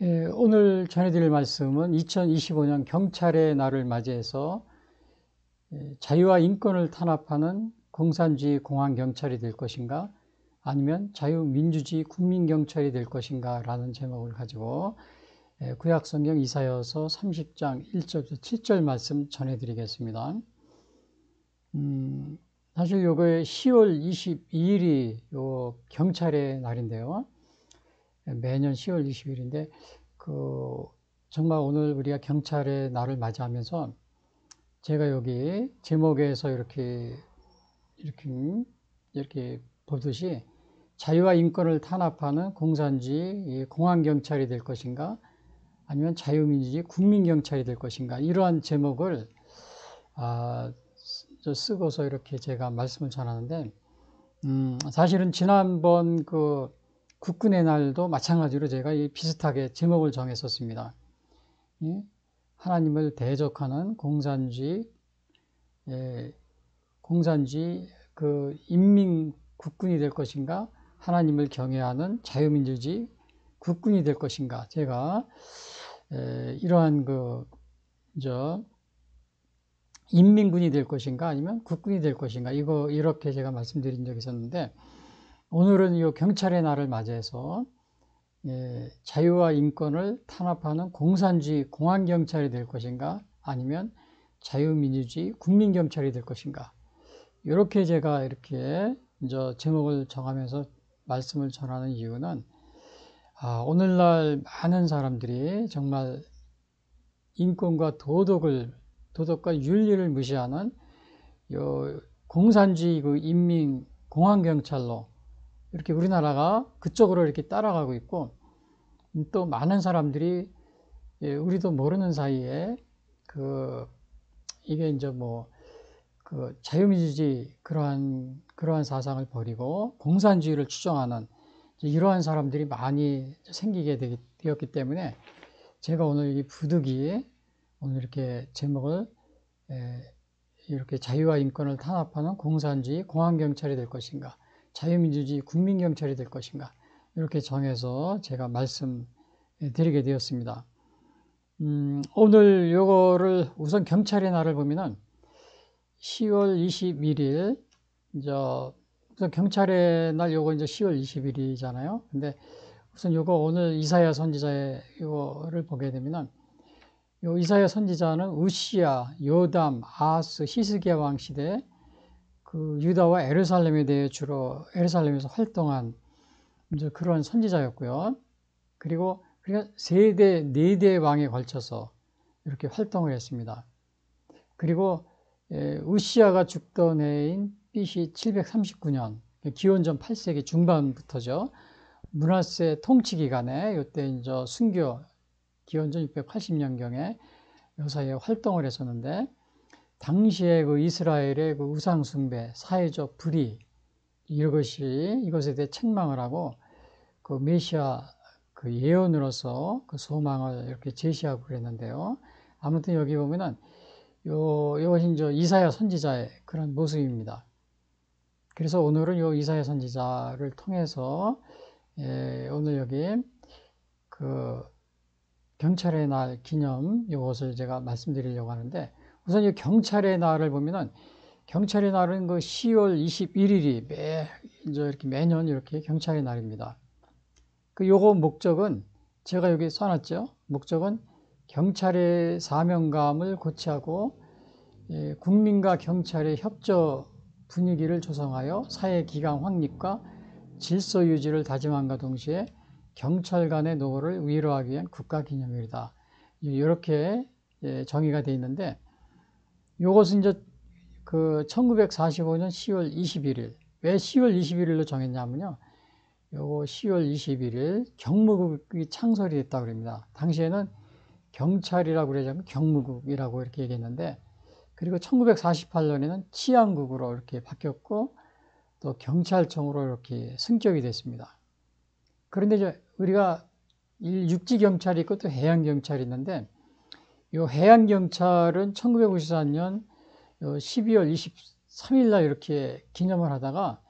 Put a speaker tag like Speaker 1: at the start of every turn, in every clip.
Speaker 1: 예, 오늘 전해드릴 말씀은 2025년 경찰의 날을 맞이해서 자유와 인권을 탄압하는 공산주의 공안경찰이 될 것인가 아니면 자유민주주의 국민경찰이 될 것인가 라는 제목을 가지고 구약성경 이사야서 30장 1절부터 7절 말씀 전해드리겠습니다. 사실 요거에 10월 22일이 요 경찰의 날인데요. 매년 10월 20일인데 정말 오늘 우리가 경찰의 날을 맞이하면서 제가 여기 제목에서 이렇게 보듯이 자유와 인권을 탄압하는 공산주의 공안경찰이 될 것인가 아니면 자유민주주의 국민경찰이 될 것인가 이러한 제목을 쓰고서 이렇게 제가 말씀을 전하는데 사실은 지난번 국군의 날도 마찬가지로 제가 비슷하게 제목을 정했었습니다. 하나님을 대적하는 공산주의 인민 국군이 될 것인가, 하나님을 경외하는 자유민주주의 국군이 될 것인가. 제가 이러한 인민군이 될 것인가, 아니면 국군이 될 것인가. 이렇게 제가 말씀드린 적이 있었는데, 오늘은 이 경찰의 날을 맞이해서 자유와 인권을 탄압하는 공산주의 공안경찰이 될 것인가 아니면 자유민주주의 국민경찰이 될 것인가 이렇게 제가 이렇게 제목을 정하면서 말씀을 전하는 이유는 오늘날 많은 사람들이 정말 인권과 도덕과 윤리를 무시하는 공산주의 인민 공안경찰로 이렇게 우리나라가 그쪽으로 이렇게 따라가고 있고, 또 많은 사람들이 우리도 모르는 사이에 이게 자유민주주의 그러한 사상을 버리고 공산주의를 추종하는 이러한 사람들이 많이 생기게 되었기 때문에 제가 오늘 이 부득이 오늘 이렇게 제목을 이렇게 자유와 인권을 탄압하는 공산주의 공안경찰이 될 것인가, 자유민주주의 국민경찰이 될 것인가 이렇게 정해서 제가 말씀드리게 되었습니다. 오늘 요거를 우선 경찰의 날을 보면은 10월 21일 우선 경찰의 날 요거 이제 10월 20일이잖아요. 근데 우선 요거 오늘 이사야 선지자의 요거를 보게 되면은 요 이사야 선지자는 우시야, 요담, 아하스, 히스기야 왕 시대 유다와 예루살렘에 대해 주로 예루살렘에서 활동한 이제 그런 선지자였고요. 그리고 우리가 네 대 왕에 걸쳐서 이렇게 활동을 했습니다. 그리고 우시야가 죽던 해인 BC 739년, 기원전 8세기 중반부터죠. 므낫세 통치 기간에 이때 이제 순교 기원전 680년경에 요 사이에 활동을 했었는데, 당시에 이스라엘의 우상 숭배, 사회적 불의 이것에 대해 책망을 하고 메시아 예언으로서 소망을 이렇게 제시하고 그랬는데요. 아무튼 여기 보면은 이것이 이제 이사야 선지자의 그런 모습입니다. 그래서 오늘은 요 이사야 선지자를 통해서 오늘 여기 경찰의 날 기념 이것을 제가 말씀드리려고 하는데, 우선 이 경찰의 날을 보면은 경찰의 날은 10월 21일이 이렇게 매년 이렇게 경찰의 날입니다. 요거 목적은 제가 여기 써놨죠. 목적은 경찰의 사명감을 고취하고 국민과 경찰의 협조 분위기를 조성하여 사회 기강 확립과 질서 유지를 다짐함과 동시에 경찰 간의 노고를 위로하기 위한 국가기념일이다. 이렇게 정의가 되어 있는데, 이것은 이제 1945년 10월 21일. 왜 10월 21일로 정했냐면요. 요거 10월 21일 경무국이 창설이 됐다고 그럽니다. 당시에는 경찰이라고 그러자면 경무국이라고 이렇게 얘기했는데, 그리고 1948년에는 치안국으로 이렇게 바뀌었고, 또 경찰청으로 이렇게 승격이 됐습니다. 그런데 이제 우리가 육지경찰이 있고 또 해양경찰이 있는데, 이 해양경찰은 1954년 12월 23일 날 이렇게 기념을 하다가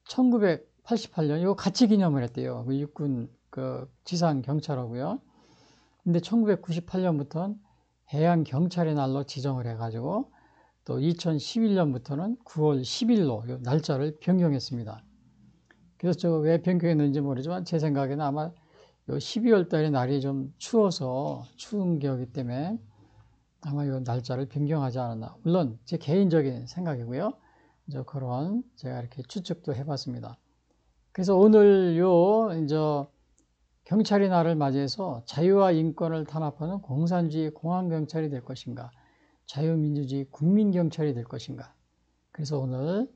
Speaker 1: 1988년 이거 같이 기념을 했대요. 육군 지상 경찰하고요. 근데 1998년부터는 해양경찰의 날로 지정을 해가지고 또 2011년부터는 9월 10일로 날짜를 변경했습니다. 그래서 저 왜 변경했는지 모르지만 제 생각에는 아마 요 12월 달의 날이 좀 추워서 추운 기억이기 때문에 아마 이 날짜를 변경하지 않았나. 물론 제 개인적인 생각이고요. 이제 그런 제가 이렇게 추측도 해봤습니다. 그래서 오늘 이제 경찰의 날을 맞이해서 자유와 인권을 탄압하는 공산주의 공안경찰이 될 것인가, 자유민주주의 국민경찰이 될 것인가. 그래서 오늘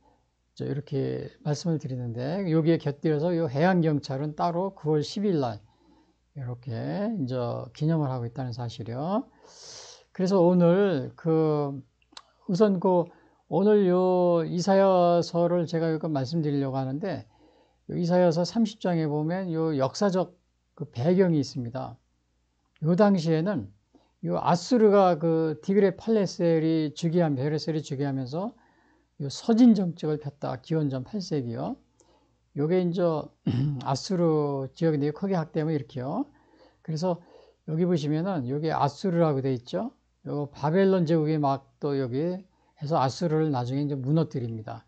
Speaker 1: 이렇게 말씀을 드리는데, 여기에 곁들여서 이 해양경찰은 따로 9월 10일 날 이렇게 이제 기념을 하고 있다는 사실이요. 그래서 오늘 우선 오늘 요 이사야서를 제가 여기 말씀드리려고 하는데, 요 이사야서 30장에 보면 요 역사적 배경이 있습니다. 요 당시에는 요 아수르가 디그레 팔레셀이 즉위하면서 요 서진 정책을 폈다. 기원전 8세기요. 요게 이제 아수르 지역인데 크게 학되면 이렇게요. 그래서 여기 보시면은 여기 아수르라고 돼 있죠. 요 바벨론 제국이 막 또 여기 해서 아수르를 나중에 이제 무너뜨립니다.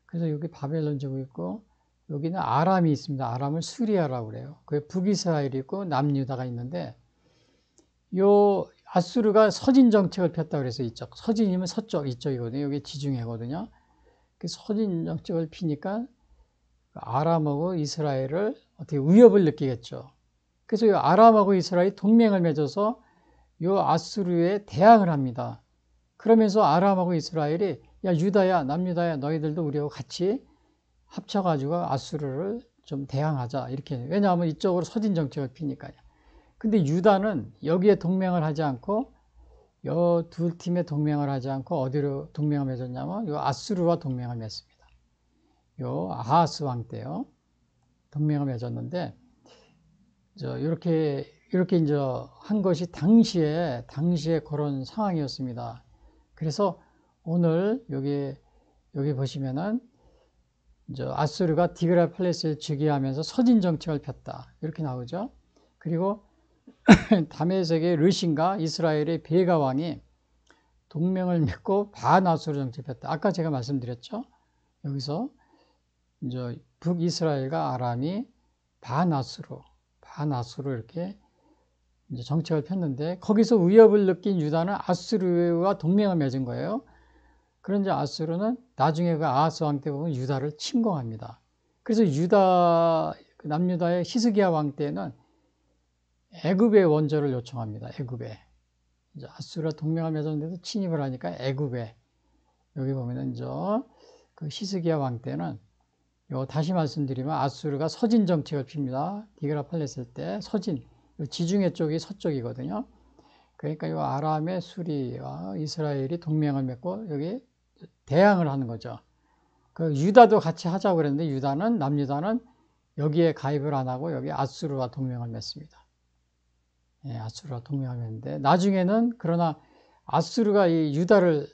Speaker 1: 그래서 여기 바벨론 제국이 있고 여기는 아람이 있습니다. 아람을 수리아라고 그래요. 그게 북이스라엘이 있고 남유다가 있는데 요 아수르가 서진 정책을 폈다 그래서 이쪽 서진이면 서쪽 이쪽이거든요. 여기 지중해거든요. 그 서진 정책을 피니까 아람하고 이스라엘을 어떻게 위협을 느끼겠죠. 그래서 이 아람하고 이스라엘이 동맹을 맺어서 요 아수르에 대항을 합니다. 그러면서 아람하고 이스라엘이 야 유다야 남유다야 너희들도 우리하고 같이 합쳐가지고 아수르를 좀 대항하자 이렇게. 왜냐하면 이쪽으로 서진 정책을 피니까요. 근데 유다는 여기에 동맹을 하지 않고 요 두 팀에 동맹을 하지 않고 어디로 동맹을 맺었냐면 요 아수르와 동맹을 맺습니다. 요 아하스 왕 때요. 동맹을 맺었는데 이렇게 이제 한 것이 당시에 그런 상황이었습니다. 그래서 오늘 여기 보시면은 아수르가 디그라 팔레스를 즉위하면서 서진 정책을 폈다. 이렇게 나오죠. 그리고 다메섹의 르신과 이스라엘의 베가 왕이 동맹을 맺고 반아수르 정책을 폈다. 아까 제가 말씀드렸죠. 여기서 이제 북이스라엘과 아람이 반아수르 이렇게 이제 정책을 폈는데 거기서 위협을 느낀 유다는 아수르와 동맹을 맺은 거예요. 그런데 아수르는 나중에 아하스 왕 때 보면 유다를 침공합니다. 그래서 남유다의 히스기야 왕 때는 애굽의 원조를 요청합니다. 애굽에. 이제 아수르와 동맹을 맺었는데도 침입을 하니까 애굽에. 여기 보면은 히스기야 왕 때는 다시 말씀드리면 아수르가 서진 정책을 핍니다. 디그라 팔레스 때 서진. 지중해 쪽이 서쪽이거든요. 그러니까 이 아람의 수리와 이스라엘이 동맹을 맺고 여기 대항을 하는 거죠. 유다도 같이 하자고 그랬는데 남유다는 여기에 가입을 안 하고 여기 아수르와 동맹을 맺습니다. 예, 아수르와 동맹을 맺는데 나중에는 그러나 아수르가 이 유다를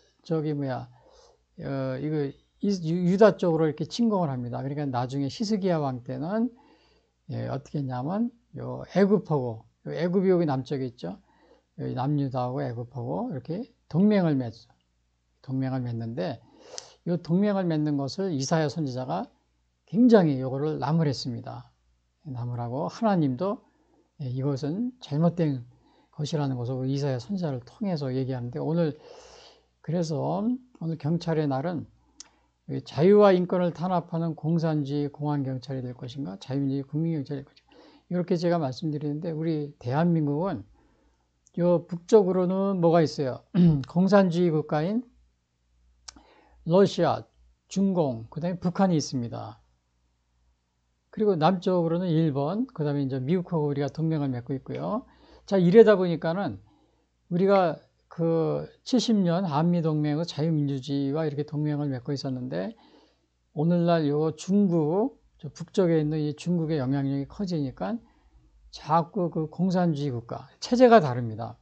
Speaker 1: 유다 쪽으로 이렇게 침공을 합니다. 그러니까 나중에 히스기야 왕 때는 어떻게 했냐면 애굽하고 애굽이 여기 남쪽에 있죠. 여기 남유다하고 애굽하고 이렇게 동맹을 맺는데 이 동맹을 맺는 것을 이사야 선지자가 굉장히 요거를 나무랬습니다. 나무라고 하나님도 이것은 잘못된 것이라는 것을 이사야 선지자를 통해서 얘기하는데 그래서 오늘 경찰의 날은 자유와 인권을 탄압하는 공산주의 공안경찰이 될 것인가 자유민주주의 국민경찰이 될 것인가 이렇게 제가 말씀드리는데 우리 대한민국은 요 북쪽으로는 뭐가 있어요? 공산주의 국가인 러시아, 중공, 그 다음에 북한이 있습니다. 그리고 남쪽으로는 일본, 그 다음에 이제 미국하고 우리가 동맹을 맺고 있고요. 자, 이러다 보니까는 우리가 70년 한미동맹의 자유민주주의와 이렇게 동맹을 맺고 있었는데 오늘날 중국, 북쪽에 있는 이 중국의 영향력이 커지니까 자꾸 공산주의 국가, 체제가 다릅니다.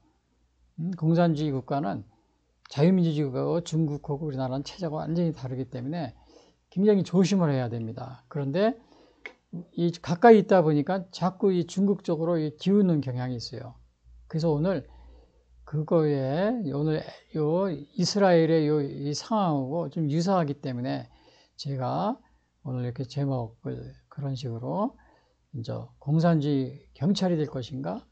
Speaker 1: 공산주의 국가는 자유민주주의 국가고 중국하고 우리나라는 체제가 완전히 다르기 때문에 굉장히 조심을 해야 됩니다. 그런데 가까이 있다 보니까 자꾸 이 중국 쪽으로 기우는 경향이 있어요. 그래서 오늘 그거에 오늘 요 이스라엘의 이 상황하고 좀 유사하기 때문에 제가 오늘 이렇게 제목을 그런 식으로 이제 공산주의 경찰이 될 것인가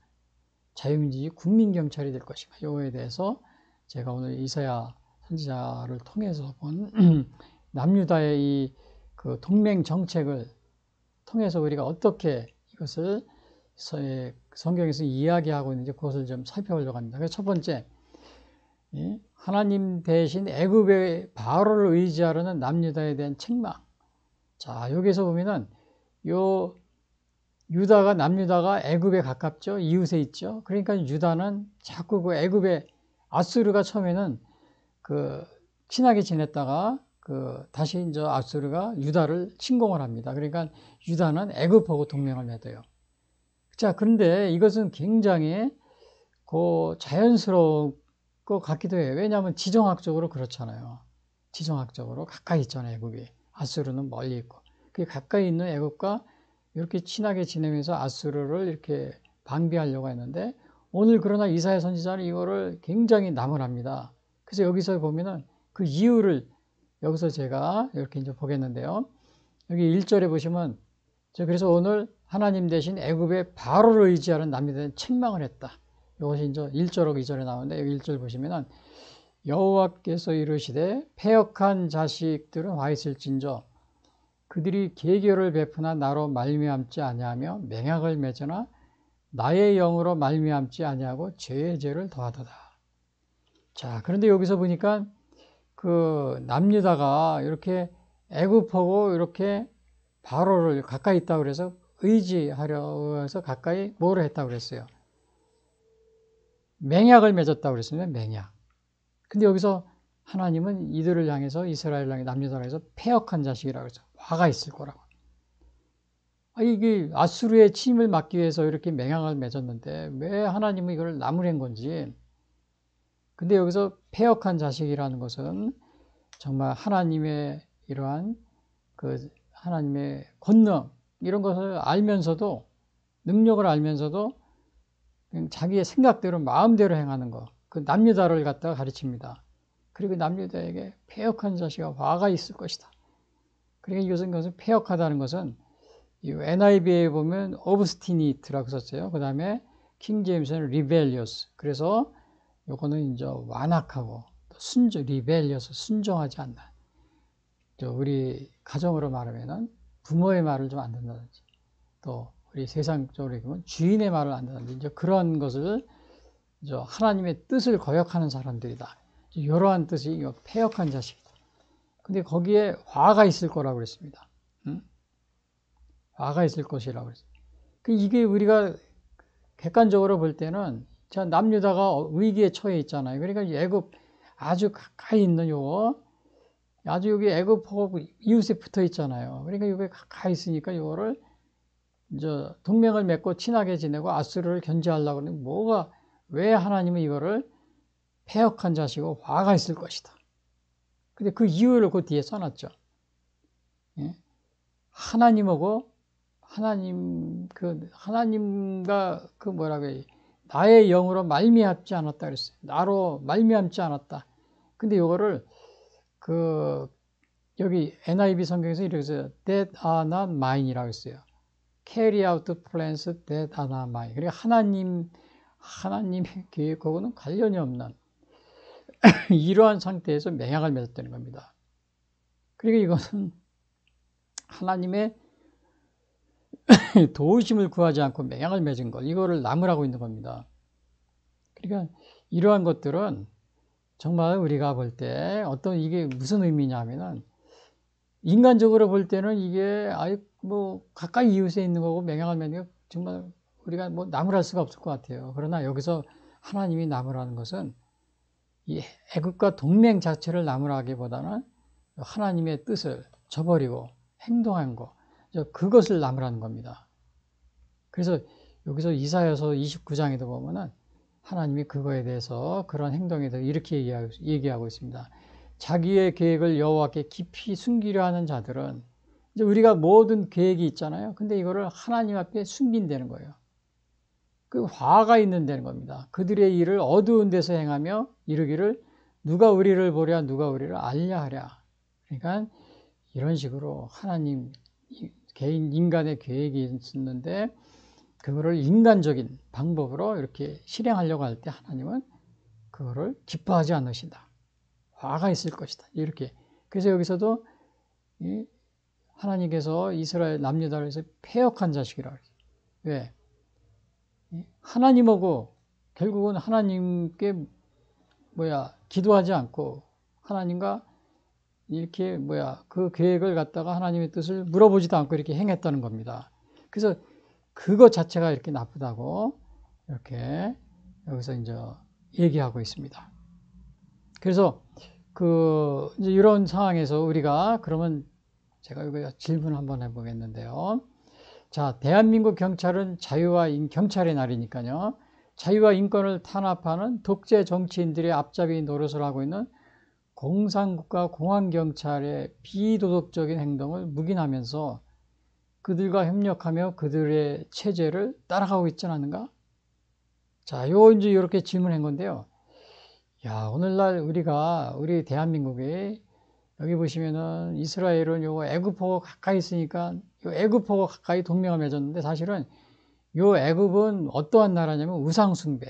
Speaker 1: 자유민주주의 국민경찰이 될 것인가 요거에 대해서 제가 오늘 이사야 선지자를 통해서 본 남유다의 이 그 동맹 정책을 통해서 우리가 어떻게 이것을 성경에서 이야기하고 있는지 그것을 좀 살펴보려고 합니다. 그래서 첫 번째, 하나님 대신 애굽의 바로를 의지하려는 남유다에 대한 책망. 자, 여기서 보면은 요 유다가 남유다가 애굽에 가깝죠. 이웃에 있죠. 그러니까 유다는 자꾸 그 애굽의 아수르가 처음에는 그 친하게 지냈다가 그 다시 이제 아수르가 유다를 침공을 합니다. 그러니까 유다는 애굽하고 동맹을 맺어요. 자, 그런데 이것은 굉장히 그 자연스러운 것 같기도 해요. 왜냐하면 지정학적으로 그렇잖아요. 지정학적으로 가까이 있잖아요. 애굽이. 아수르는 멀리 있고. 그 가까이 있는 애굽과 이렇게 친하게 지내면서 아수르를 이렇게 방비하려고 했는데 오늘 그러나 이사야 선지자는 이거를 굉장히 나무랍니다. 그래서 여기서 보면은 그 이유를 여기서 제가 이렇게 이제 보겠는데요. 여기 1절에 보시면 그래서 오늘 하나님 대신 애굽의 바로를 의지하는 남유다는 책망을 했다. 이것이 이제 1절하고 2절에 나오는데 여기 1절 보시면은 여호와께서 이르시되 패역한 자식들은 와 있을진저 그들이 계교를 베푸나 나로 말미암지 아니하며 맹약을 맺으나 나의 영으로 말미암지 아니하고 죄의 죄를 더하도다. 자, 그런데 여기서 보니까 그 남유다가 이렇게 애굽하고 이렇게 바로를 가까이 있다고 그래서 의지하려 해서 가까이 뭐를 했다고 그랬어요? 맹약을 맺었다고 그랬습니다. 맹약. 근데 여기서 하나님은 이들을 향해서 이스라엘을 향해 남유다를 향해서 패역한 자식이라고 해서 화가 있을 거라고. 이게 아수르의 침을 막기 위해서 이렇게 맹약을 맺었는데 왜 하나님은 이걸 나무랜 건지. 근데 여기서 패역한 자식이라는 것은 정말 하나님의 이러한 그 하나님의 권능 이런 것을 알면서도 능력을 알면서도 그냥 자기의 생각대로 마음대로 행하는 거. 그 남유다를 갖다가 가르칩니다. 그리고 남유다에게 패역한 자식과 화가 있을 것이다. 그러니까 이것은 패역하다는 것은 이 NIV에 보면 obstinate라고 썼어요. 그 다음에 킹제임스는 rebellious. 그래서 요거는 이제 완악하고 rebellious 순종하지 않나. 우리 가정으로 말하면은 부모의 말을 좀 안 듣는다든지 또 우리 세상적으로 보면 주인의 말을 안 듣는다든지 이제 그런 것을 이제 하나님의 뜻을 거역하는 사람들이다. 이러한 뜻이 패역한 자식이다. 근데 거기에 화가 있을 거라고 그랬습니다. 응? 화가 있을 것이라고 그랬어요. 이게 우리가 객관적으로 볼 때는 남유다가 위기에 처해 있잖아요. 그러니까 애굽 아주 가까이 있는 요거 아주 여기 애굽하고 이웃에 붙어 있잖아요. 그러니까 여기 가까이 있으니까 요거를 이제 동맹을 맺고 친하게 지내고 아수르를 견제하려고 하는 왜 하나님은 이거를 패역한 자식이고 화가 있을 것이다. 근데 그 이유를 그 뒤에 써놨죠. 예? 하나님하고 하나님과 나의 영으로 말미암지 않았다 그랬어요. 나로 말미암지 않았다. 근데 이거를 여기 NIV 성경에서 이렇게 써요. That are not mine이라고 했어요. Carry out plans that are not mine. 그러니까 하나님의 계획하고는 관련이 없는 이러한 상태에서 맹약을 맺었다는 겁니다. 그러니까 이것은 하나님의 도우심을 구하지 않고 맹약을 맺은 것, 이거를 나무라고 있는 겁니다. 그러니까 이러한 것들은 정말 우리가 볼 때 이게 무슨 의미냐 하면은 인간적으로 볼 때는 이게 가까이 이웃에 있는 거고 맹약을 맺는 게 정말 우리가 나무랄 수가 없을 것 같아요. 그러나 여기서 하나님이 나무라는 것은 이 애국과 동맹 자체를 나무라기보다는 하나님의 뜻을 저버리고 행동한 거, 그것을 나무라는 겁니다. 그래서 여기서 이사야서 29장에도 보면은 하나님이 그거에 대해서 그런 행동에 대해서 이렇게 얘기하고 있습니다. 자기의 계획을 여호와께 깊이 숨기려 하는 자들은 이제 우리가 모든 계획이 있잖아요. 근데 이거를 하나님 앞에 숨긴다는 거예요. 그 화가 있는다는 겁니다. 그들의 일을 어두운 데서 행하며 이르기를 누가 우리를 보랴 누가 우리를 알랴 하랴. 그러니까 이런 식으로 하나님 개인 인간의 계획이 있었는데 그거를 인간적인 방법으로 이렇게 실행하려고 할 때 하나님은 그거를 기뻐하지 않으신다. 화가 있을 것이다. 이렇게. 그래서 여기서도 하나님께서 이스라엘 남유다를 해서 패역한 자식이라고 그래요. 왜? 하나님하고 결국은 하나님께 기도하지 않고 하나님과 이렇게 그 계획을 갖다가 하나님의 뜻을 물어보지도 않고 이렇게 행했다는 겁니다. 그래서 그것 자체가 이렇게 나쁘다고 이렇게 여기서 이제 얘기하고 있습니다. 그래서 이제 이런 상황에서 우리가 그러면 제가 여기 질문 한번 해보겠는데요. 자, 대한민국 경찰은 경찰의 날이니까요. 자유와 인권을 탄압하는 독재 정치인들의 앞잡이 노릇을 하고 있는 공산국가 공안경찰의 비도덕적인 행동을 묵인하면서 그들과 협력하며 그들의 체제를 따라가고 있지 않는가? 자, 이제 이렇게 질문한 건데요. 야, 오늘날 우리 대한민국이 여기 보시면은 이스라엘은 요거 애굽하고 가까이 있으니까 요 애굽하고 가까이 동맹을 맺었는데 사실은 요 애굽은 어떠한 나라냐면 우상숭배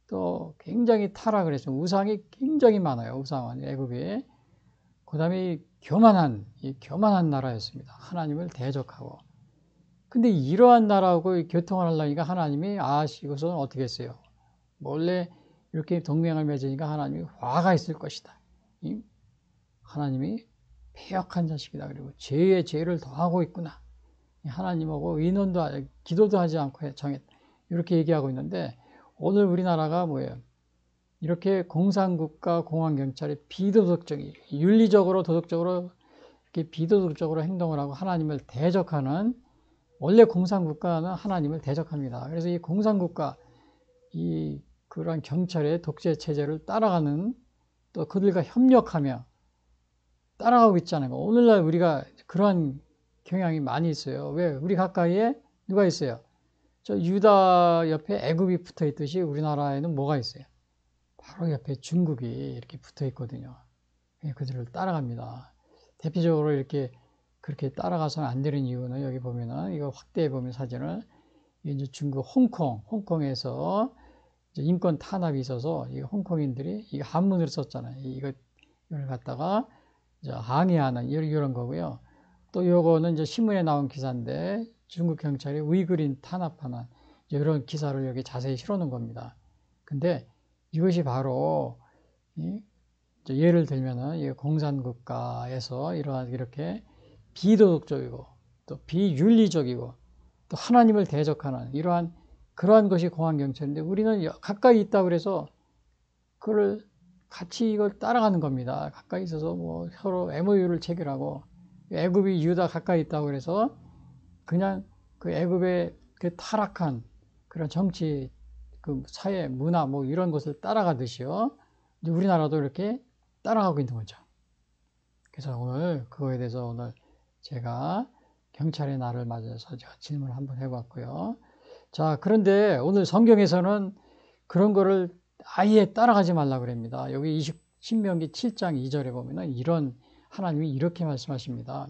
Speaker 1: 또 굉장히 타락을 했죠. 우상이 굉장히 많아요. 우상은 애굽이. 그다음에 교만한 나라였습니다. 하나님을 대적하고. 근데 이러한 나라하고 교통을 하려니까 하나님이 이것은 어떻게 했어요? 원래 이렇게 동맹을 맺으니까 하나님이 화가 있을 것이다. 하나님이 패역한 자식이다. 그리고 죄에 죄를 더하고 있구나. 하나님하고 기도도 하지 않고 정했다. 이렇게 얘기하고 있는데 오늘 우리나라가 뭐예요? 이렇게 공산국가 공안경찰이 비도덕적인 윤리적으로 도덕적으로 이렇게 비도덕적으로 행동을 하고 하나님을 대적하는 원래 공산국가는 하나님을 대적합니다. 그래서 이 공산국가 그런 경찰의 독재 체제를 따라가는 또 그들과 협력하며 따라가고 있잖아요. 오늘날 우리가 그러한 경향이 많이 있어요. 왜? 우리 가까이에 누가 있어요? 저 유다 옆에 애굽이 붙어 있듯이 우리나라에는 뭐가 있어요? 바로 옆에 중국이 이렇게 붙어 있거든요. 그들을 따라갑니다. 대표적으로 이렇게 그렇게 따라가서는 안 되는 이유는 여기 보면은 이거 확대해 보면 사진을 이제 중국 홍콩에서 이제 인권 탄압이 있어서 이 홍콩인들이 이 한문을 썼잖아요. 이걸 갖다가 이제 항의하는 이런 거고요. 또 요거는 이제 신문에 나온 기사인데 중국 경찰이 우이그린 탄압하는 이런 기사를 여기 자세히 실어놓은 겁니다. 근데 이것이 바로 예를 들면은 이 공산국가에서 이렇게 비도덕적이고 또 비윤리적이고 또 하나님을 대적하는 그러한 것이 공안경찰인데 우리는 가까이 있다 그래서 그걸 같이 이걸 따라가는 겁니다. 가까이 있어서 서로 MOU를 체결하고 애굽이 유다 가까이 있다고 그래서 그냥 그 애굽의 그 타락한 그런 정치, 그 사회, 문화 이런 것을 따라가듯이요. 우리나라도 이렇게 따라가고 있는 거죠. 그래서 오늘 그거에 대해서 오늘 제가 경찰의 날을 맞아서 제가 질문을 한번 해봤고요. 자, 그런데 오늘 성경에서는 그런 거를 아예 따라가지 말라 그럽니다. 여기 신명기 7장 2절에 보면은 하나님이 이렇게 말씀하십니다.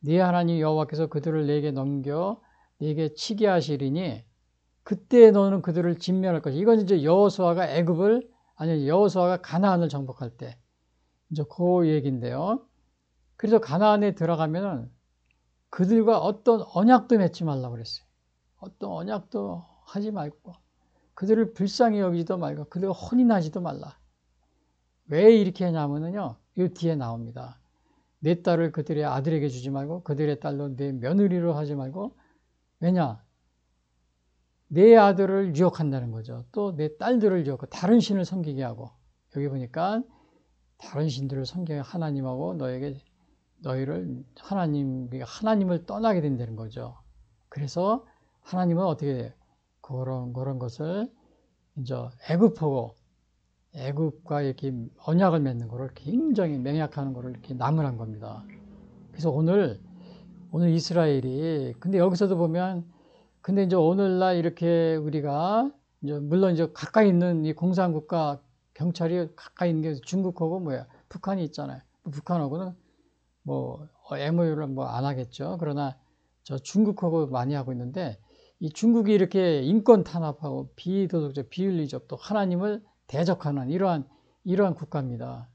Speaker 1: 네 하나님 여호와께서 그들을 내게 넘겨 내게 치게 하시리니 그때 너는 그들을 진멸할 것이다. 이건 이제 여호수아가 여호수아가 가나안을 정복할 때 이제 그 얘기인데요. 그래서 가나안에 들어가면은 그들과 어떤 언약도 맺지 말라고 그랬어요. 어떤 언약도 하지 말고 그들을 불쌍히 여기지도 말고 그들과 혼인하지도 말라. 왜 이렇게 하냐면요. 이 뒤에 나옵니다. 내 딸을 그들의 아들에게 주지 말고 그들의 딸로 내 며느리로 하지 말고 왜냐? 내 아들을 유혹한다는 거죠. 또 내 딸들을 유혹하고 다른 신을 섬기게 하고 여기 보니까 다른 신들을 섬기게 하나님하고 하나님을 떠나게 된다는 거죠. 그래서 하나님은 어떻게 돼요? 그런 것을 이제 애굽과 이렇게 언약을 맺는 것을 굉장히 맹약하는 것을 이렇게 나무란 겁니다. 그래서 오늘 이스라엘이 근데 여기서도 보면 근데 이제 오늘날 이렇게 우리가 이제 물론 이제 가까이 있는 이 공산국가 경찰이 가까이 있는 게 중국하고 뭐야 북한이 있잖아요. 북한하고는 뭐 MOU를 뭐 안 하겠죠. 그러나 저 중국하고 많이 하고 있는데 이 중국이 이렇게 인권 탄압하고 비도덕적, 비윤리적 또 하나님을 대적하는 이러한 국가입니다.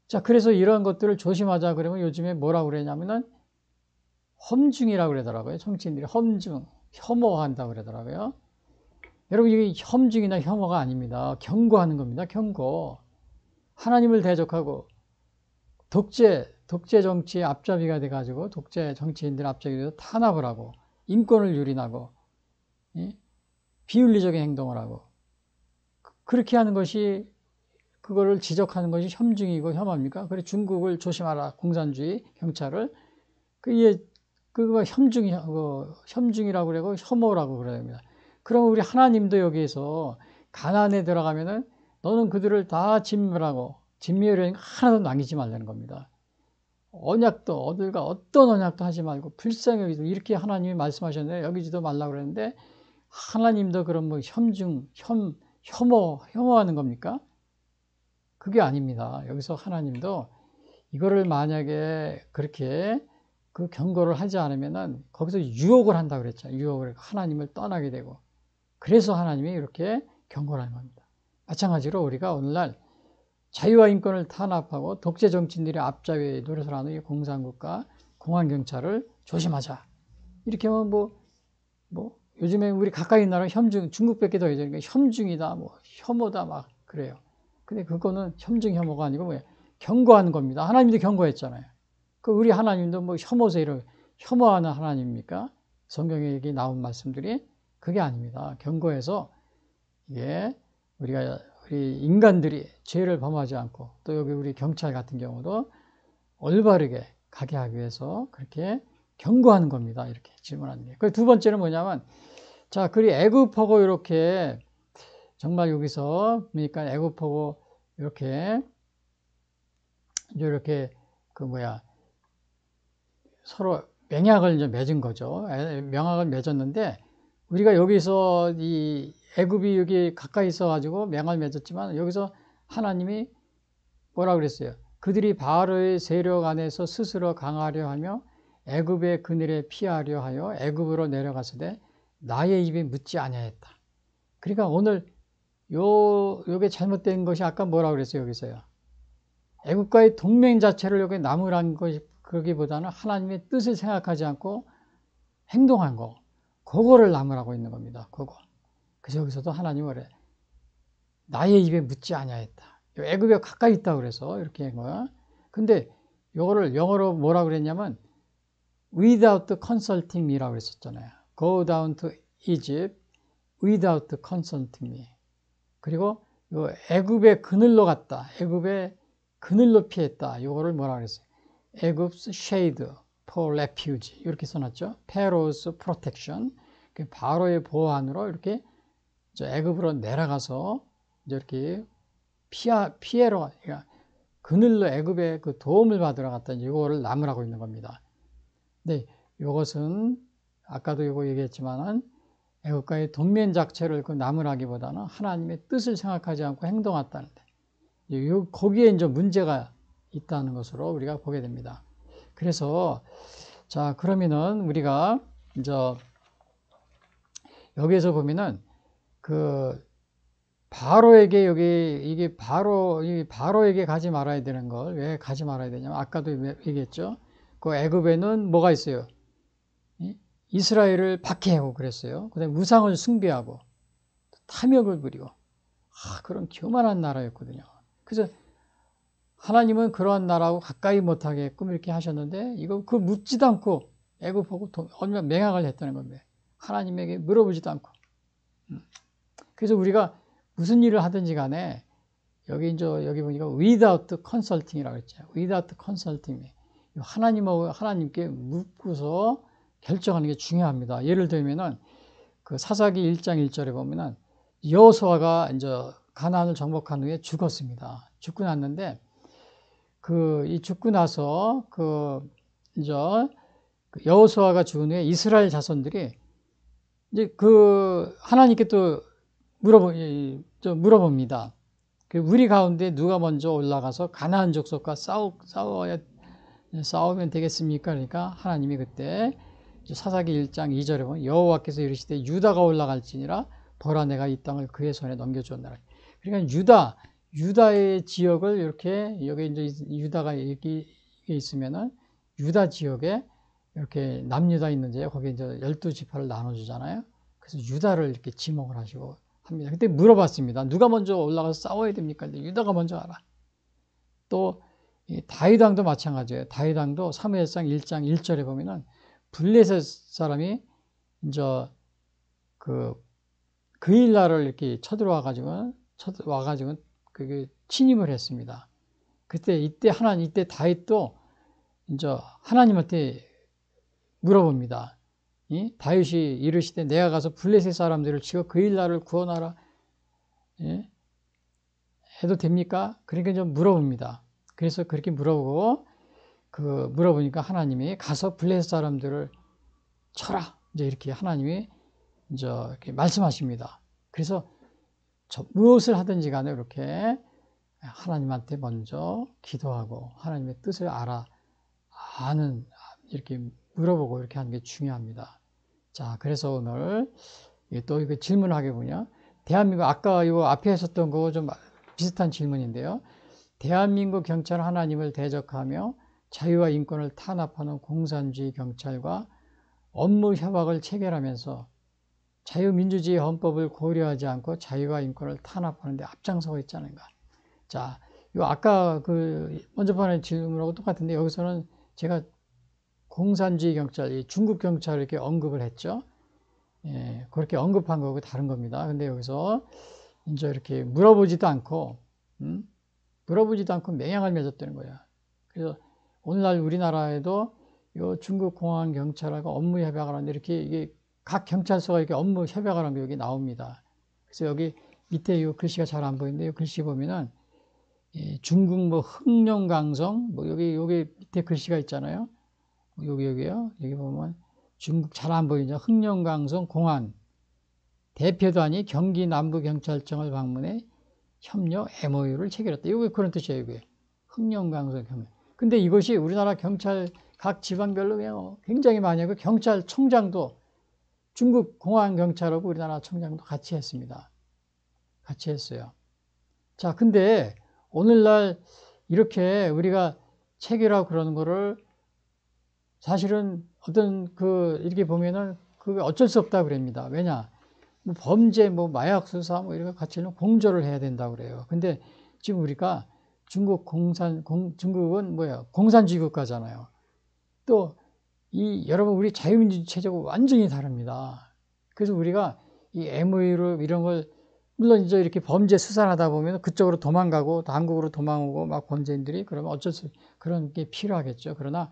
Speaker 1: 자, 그래서 이러한 것들을 조심하자 그러면 요즘에 뭐라고 그러냐면은 험중이라고 그러더라고요. 정치인들이 험중, 혐오한다고 그러더라고요. 여러분 이게 험중이나 혐오가 아닙니다. 경고하는 겁니다. 경고. 하나님을 대적하고 독재 정치의 앞잡이가 돼가지고 독재 정치인들 앞잡이 돼서 탄압을 하고 인권을 유린하고 비윤리적인 행동을 하고 그렇게 하는 것이 그거를 지적하는 것이 혐중이고 혐오입니까? 그래 중국을 조심하라 공산주의 경찰을 그거 혐중이라고 그러고 혐오라고 그래야 됩니다. 그럼 우리 하나님도 여기에서 가나안에 들어가면은 너는 그들을 다 진멸하고 진멸을 하나도 남기지 말라는 겁니다. 언약도 어들과 어떤 언약도 하지 말고 불쌍히 여기도 이렇게 하나님이 말씀하셨는데 여기지도 말라고 그랬는데 하나님도 그럼 뭐 혐오하는 겁니까? 그게 아닙니다. 여기서 하나님도 이거를 만약에 그렇게 그 경고를 하지 않으면은 거기서 유혹을 한다고 그랬죠. 유혹을 하나님을 떠나게 되고 그래서 하나님이 이렇게 경고를 하는 겁니다. 마찬가지로 우리가 오늘날 자유와 인권을 탄압하고 독재 정치인들이 앞자위에 노릇을 하는 이 공산국가 공안경찰을 조심하자. 이렇게 하면 요즘에 우리 가까이 있는 나라 혐중, 중국밖에 더 있으니까 혐중이다, 혐오다 막 그래요. 근데 그거는 혐중 혐오가 아니고 뭐예요? 경고하는 겁니다. 하나님도 경고했잖아요. 그 우리 하나님도 뭐 혐오세를 혐오하는 하나님입니까? 성경에 나온 말씀들이 그게 아닙니다. 경고해서 이게 우리 인간들이 죄를 범하지 않고 또 여기 우리 경찰 같은 경우도 올바르게 가게 하기 위해서 그렇게 경고하는 겁니다. 이렇게 질문하는 게. 그 두 번째는 뭐냐면 자, 그리 애굽하고 이렇게 정말 여기서 그러니까 애굽하고 이렇게 서로 맹약을 이제 맺은 거죠. 명약을 맺었는데 우리가 여기서 이 애굽이 여기 가까이 있어가지고 명을 맺었지만 여기서 하나님이 뭐라 그랬어요? 그들이 바로의 세력 안에서 스스로 강하려 하며 애굽의 그늘에 피하려 하여 애굽으로 내려가서되 나의 입에 묻지 아니하였다. 그러니까 오늘 요게 잘못된 것이 아까 뭐라 그랬어요? 여기서요. 애국과의 동맹 자체를 여기 나무란 것이 그러기보다는 하나님의 뜻을 생각하지 않고 행동한 거, 그거를 나무라고 있는 겁니다. 그거. 그래서 여기서도 하나님은 그래. 나의 입에 묻지 아니하였다. 애굽에 가까이 있다 그래서 이렇게 한 거야. 근데 요거를 영어로 뭐라 그랬냐면 without consulting me라고 그랬었잖아요. Go down to Egypt without consulting me. 그리고 요 애굽의 그늘로 갔다. 애굽의 그늘로 피했다. 요거를 뭐라 그랬어요? 애굽's shade for refuge 이렇게 써놨죠. Pharaoh's protection 바로의 보호안으로 이렇게 애굽으로 내려가서 이제 이렇게 피해로 그러니까 그늘로 애굽의 그 도움을 받으러 갔다. 이거를 나무라고 있는 겁니다. 근데 이것은 아까도 이거 얘기했지만은 애국과의 동맹 자체를 그 나무라기보다는 하나님의 뜻을 생각하지 않고 행동했다는데 거기에 이제 문제가 있다는 것으로 우리가 보게 됩니다. 그래서 자 그러면은 우리가 이제 여기에서 보면은 그 바로에게 이게 바로에게 가지 말아야 되는 걸 왜 가지 말아야 되냐면 아까도 얘기했죠. 그 애굽에는 뭐가 있어요? 이스라엘을 박해하고 그랬어요. 그다음에 우상을 숭배하고 탐욕을 부리고 그런 교만한 나라였거든요. 그래서 하나님은 그러한 나라하고 가까이 못하게끔 이렇게 하셨는데 이거 그 묻지도 않고 애굽하고 얼마나 맹약을 했다는 겁니다. 하나님에게 물어보지도 않고. 그래서 우리가 무슨 일을 하든지 간에 여기 보니까 without consulting이라고 했죠. without consulting. 하나님께 묻고서 결정하는 게 중요합니다. 예를 들면은 그 사사기 1장 1절에 보면은 여호수아가 이제 가나안을 정복한 후에 죽었습니다. 죽고 났는데 이 죽고 나서 이제 여호수아가 죽은 후에 이스라엘 자손들이 이제 그 하나님께 또 물어봅니다. 그 우리 가운데 누가 먼저 올라가서 가나안 족속과 싸우면 되겠습니까? 그러니까 하나님이 그때 사사기 1장 2절에 보면 여호와께서 이르시되 유다가 올라갈지니라 보라 내가 이 땅을 그의 손에 넘겨주었나라. 그러니까 유다의 지역을 이렇게 여기 이제 유다가 여기 있으면은 유다 지역에 이렇게 남유다 있는데 거기 이제 12지파를 나눠주잖아요. 그래서 유다를 이렇게 지목을 하시고 합니다. 그때 물어봤습니다. 누가 먼저 올라가서 싸워야 됩니까? 근데 유다가 먼저 하라. 또 다윗 왕도 마찬가지예요. 다윗 왕도 사무엘상 1장 1절에 보면은 블레셋 사람이 이제 그 일날을 이렇게 쳐들어와가지고 그게 침입을 했습니다. 이때 다윗도 이제 하나님한테 물어봅니다. 다윗이 이르시되 내가 가서 블레셋 사람들을 치고 그 일날을 구원하라. 예? 해도 됩니까? 그러니까 좀 물어봅니다. 그래서 그렇게 물어보니까 하나님이 가서 블레셋 사람들을 쳐라. 이제 이렇게 하나님이 이제 이렇게 말씀하십니다. 그래서 무엇을 하든지 간에 이렇게 하나님한테 먼저 기도하고 하나님의 뜻을 아는 이렇게 물어보고 이렇게 하는 게 중요합니다. 자, 그래서 오늘 또 이거 질문하게 보냐? 대한민국 아까 이거 앞에 했었던 거 좀 비슷한 질문인데요. 대한민국 경찰 하나님을 대적하며 자유와 인권을 탄압하는 공산주의 경찰과 업무 협약을 체결하면서 자유민주주의 헌법을 고려하지 않고 자유와 인권을 탄압하는 데 앞장서고 있잖아요. 자, 요 아까 먼저 번에 질문하고 똑같은데 여기서는 제가 공산주의 경찰, 중국 경찰을 이렇게 언급을 했죠. 예, 그렇게 언급한 거고 다른 겁니다. 근데 여기서 이제 이렇게 물어보지도 않고 맹약을 맺었다는 거야. 그래서 오늘날 우리나라에도 요 중국 공안 경찰하고 업무 협약을 하는데 이렇게 이게 각 경찰서가 이렇게 업무 협약을 하는 게 여기 나옵니다. 그래서 여기 밑에 요 글씨가 잘 안 보이는데 요 글씨 보면은 중국 뭐 흑룡강성 뭐 여기 밑에 글씨가 있잖아요. 여기요. 여기 보면 중국 잘 안 보이죠. 흑룡강성 공안 대표단이 경기 남부경찰청을 방문해 협력 MOU를 체결했다. 이게 그런 뜻이에요. 이게 흑룡강성 협력. 근데 이것이 우리나라 경찰 각 지방별로 굉장히 많이 하고 경찰청장도 중국 공안 경찰하고 우리나라 청장도 같이 했습니다. 같이 했어요. 자, 근데 오늘날 이렇게 우리가 체결하고 그러는 거를 사실은 이렇게 보면은 그게 어쩔 수 없다 그럽니다. 왜냐? 뭐 범죄, 마약 수사, 이런 거 같이 공조를 해야 된다고 그래요. 근데 지금 우리가 중국은 공산주의 국가잖아요. 또, 여러분, 우리 자유민주주의 체제가 완전히 다릅니다. 그래서 우리가 이 MOU를 이런 걸, 물론 이제 이렇게 범죄 수사를 하다 보면 그쪽으로 도망가고, 한국으로 도망오고, 막 범죄인들이, 그러면 그런 게 필요하겠죠. 그러나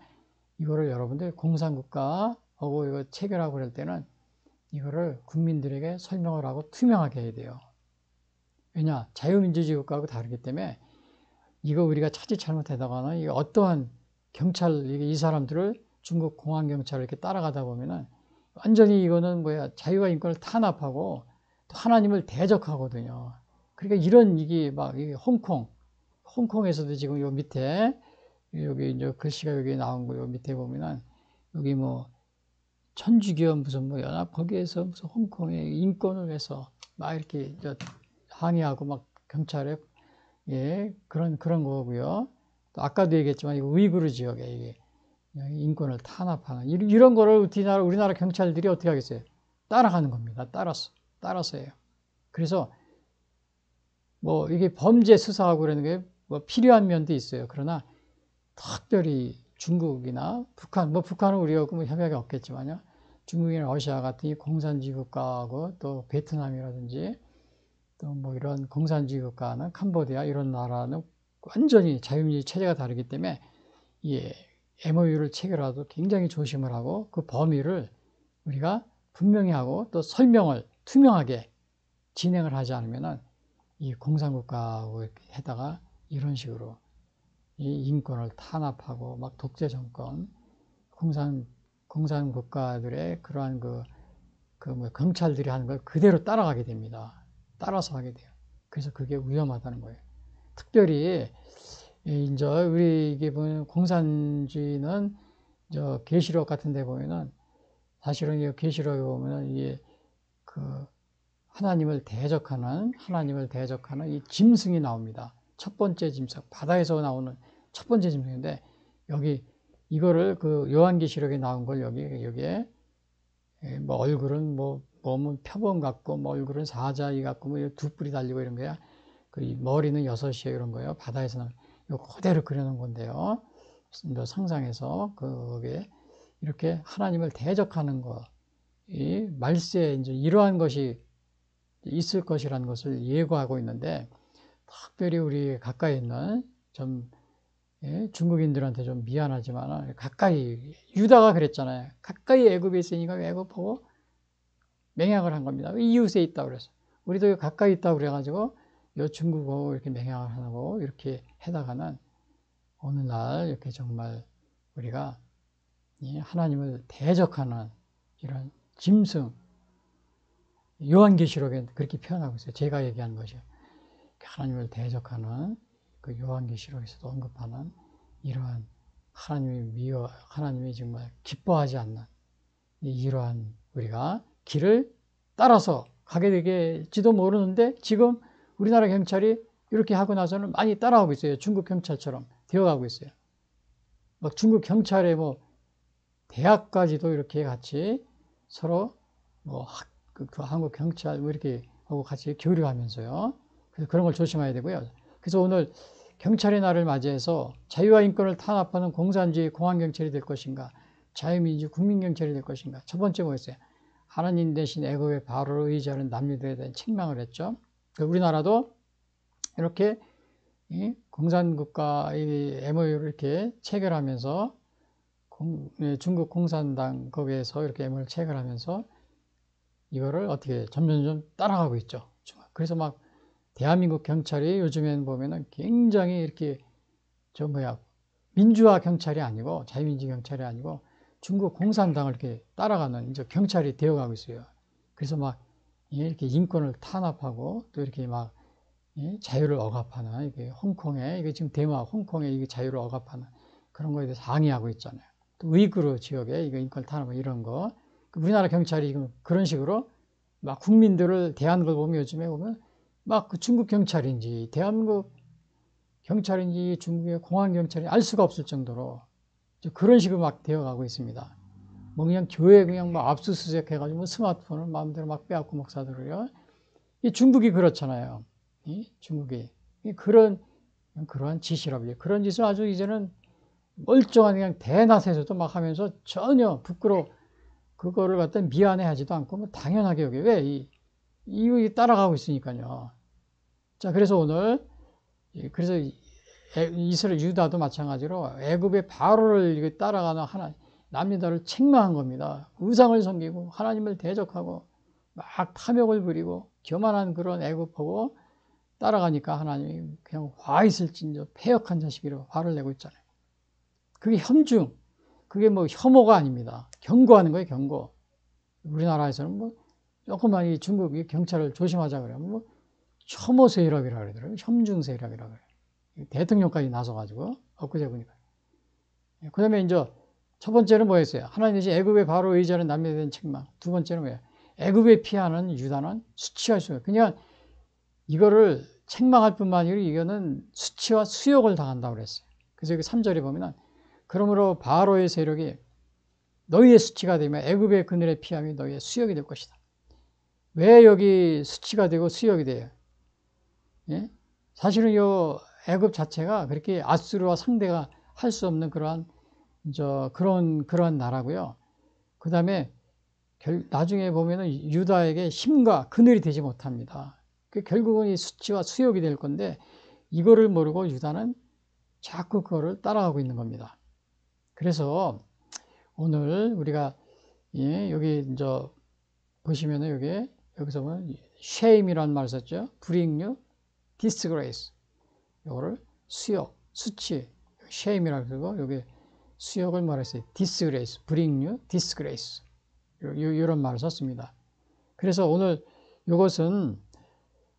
Speaker 1: 이거를 여러분들 공산국가하고 이거 체결하고 그럴 때는 이거를 국민들에게 설명을 하고 투명하게 해야 돼요. 왜냐? 자유민주주의 국가하고 다르기 때문에 이거 우리가 차지 잘못하다가는 이게 어떠한 이 사람들을 중국 공안경찰을 이렇게 따라가다 보면은 완전히 이거는 자유와 인권을 탄압하고 또 하나님을 대적하거든요. 그러니까 이게 홍콩에서도 지금 요 밑에 여기 이제 글씨가 여기 나온 거 요 밑에 보면은 여기 천주교 연합 거기에서 무슨 홍콩의 인권을 위해서 막 이렇게 항의하고 막 경찰에 그런 거고요. 또 아까도 얘기했지만 이거 우이구르 지역에 이게 인권을 탄압하는 이런 거를 우리나라 경찰들이 어떻게 하겠어요? 따라가는 겁니다. 따라서예요. 그래서 이게 범죄 수사하고 그러는 게 필요한 면도 있어요. 그러나 특별히 중국이나 북한은 우리하고 협약이 없겠지만요. 중국이나 러시아 같은 이 공산주의 국가하고 또 베트남이라든지 또 이런 공산주의 국가는 캄보디아 이런 나라는 완전히 자유민주주의 체제가 다르기 때문에 이 MOU를 체결하도 굉장히 조심을 하고 그 범위를 우리가 분명히 하고 또 설명을 투명하게 진행을 하지 않으면은 이 공산국가하고 해다가 이런 식으로 이 인권을 탄압하고 독재 정권, 공산 국가들의 그러한 그 뭐 경찰들이 하는 걸 그대로 따라가게 됩니다. 따라서 하게 돼요. 그래서 그게 위험하다는 거예요. 특별히 이제 우리 이게 보면 공산주의는 저 계시록 같은 데 보면은 사실은 이 계시록에 보면은 이게 그 하나님을 대적하는 이 짐승이 나옵니다. 첫 번째 짐승, 바다에서 나오는 첫 번째 짐승인데 여기 이거를 그 요한계시록에 나온 걸 여기에 뭐 얼굴은 뭐 몸은 표범 같고 뭐 얼굴은 사자이 같고 뭐 두 뿔이 달리고 이런 거야. 그 머리는 6이에요 이런 거예요. 바다에서는 이거 그대로 그려놓은 건데요. 상상해서 그게 이렇게 하나님을 대적하는 거, 이 말세에 이제 이러한 것이 있을 것이라는 것을 예고하고 있는데 특별히 우리 가까이 있는 좀 중국인들한테 좀 미안하지만 가까이 유다가 그랬잖아요. 가까이 애굽에 있으니까 애굽하고 맹약을 한 겁니다. 이웃에 있다고 그래서 우리도 가까이 있다고 그래가지고 요 중국하고 이렇게 맹약을 하고 이렇게 해다가는 어느 날 이렇게 정말 우리가 하나님을 대적하는 이런 짐승 요한계시록에 그렇게 표현하고 있어요. 제가 얘기한 것이요. 하나님을 대적하는 그 요한계시록에서도 언급하는 이러한 하나님이 정말 기뻐하지 않는 이러한 우리가 길을 따라서 가게 되겠지도 모르는데 지금 우리나라 경찰이 이렇게 하고 나서는 많이 따라하고 있어요. 중국 경찰처럼 되어가고 있어요. 막 중국 경찰에 뭐 대학까지도 이렇게 같이 서로 뭐 그 한국 경찰 뭐 이렇게 하고 같이 교류하면서요. 그래서 그런 걸 조심해야 되고요. 그래서 오늘 경찰의 날을 맞이해서 자유와 인권을 탄압하는 공산주의 공안경찰이 될 것인가, 자유민주 국민경찰이 될 것인가. 첫 번째 뭐였어요? 하나님 대신 애굽의 바로를 의지하는 남녀들에 대한 책망을 했죠. 우리나라도 이렇게 공산국가의 MOU를 이렇게 체결하면서 중국 공산당 거기에서 이렇게 MOU를 체결하면서 이거를 어떻게 점점점 따라가고 있죠. 그래서 막 대한민국 경찰이 요즘에는 보면은 굉장히 이렇게 민주화 경찰이 아니고 자유민주 경찰이 아니고 중국 공산당을 이렇게 따라가는 이제 경찰이 되어가고 있어요. 그래서 막 이렇게 인권을 탄압하고 또 이렇게 막 자유를 억압하는 이게 홍콩에 이게 지금 대마 홍콩에 이게 자유를 억압하는 그런 거에 대해서 항의하고 있잖아요. 또 우이그르 지역에 이거 인권 탄압 이런 거 우리나라 경찰이 지금 그런 식으로 막 국민들을 대하는 걸 보면 요즘에 보면 막 그 중국 경찰인지 대한민국 경찰인지 중국의 공안 경찰이 알 수가 없을 정도로 그런 식으로 막 되어가고 있습니다. 뭐 그냥 교회 그냥 막 압수수색 해가지고 스마트폰을 마음대로 막 빼앗고 목사들을요. 이 중국이 그렇잖아요. 이 중국이 그러한 짓이라고요. 그런 짓을 아주 이제는 멀쩡한 그냥 대낮에서도 막 하면서 전혀 그거를 갖다 미안해하지도 않고 뭐 당연하게 여기 이 따라가고 있으니까요. 자, 그래서 오늘 그래서 이스라엘 유다도 마찬가지로 애굽의 바로를 따라가는 남유다를 책망한 겁니다. 우상을 섬기고 하나님을 대적하고 막 탐욕을 부리고 교만한 그런 애굽하고 따라가니까 하나님이 그냥 와 있을진저 패역한 자식이라고 화를 내고 있잖아요. 그게 혐중, 그게 뭐 혐오가 아닙니다. 경고하는 거예요, 경고. 우리나라에서는 뭐 조금만 이 중국 경찰을 조심하자 그러면 뭐 혐오 세력이라고 그러더라고요. 혐중 세력이라고 그래요. 대통령까지 나서가지고 엊그제 보니까. 그 다음에 이제 첫 번째는 뭐였어요? 하나님이 애굽의 바로 의지하는 남녀에 대한 책망. 두 번째는 뭐예요? 애굽에 피하는 유다는 수치할 수 없어요. 그냥 이거를 책망할 뿐만 아니라 이거는 수치와 수욕을 당한다고 그랬어요. 그래서 여기 3절에 보면은 그러므로 바로의 세력이 너희의 수치가 되면 애굽의 그늘의 피함이 너희의 수욕이 될 것이다. 왜 여기 수치가 되고 수욕이 돼요? 예? 사실은 이 애굽 자체가 그렇게 아수르와 상대가 할 수 없는 그런 나라고요. 그 다음에 나중에 보면은 유다에게 힘과 그늘이 되지 못합니다. 결국은 이 수치와 수욕이 될 건데 이거를 모르고 유다는 자꾸 그거를 따라가고 있는 겁니다. 그래서 오늘 우리가 여기 이제 보시면은 여기서 보면 shame이라는 말을 썼죠. bring you disgrace. 이거를 수욕, 수치, shame이라고 그러고 여기 수욕을 말했어요. disgrace, bring you disgrace. 이런 말을 썼습니다. 그래서 오늘 요것은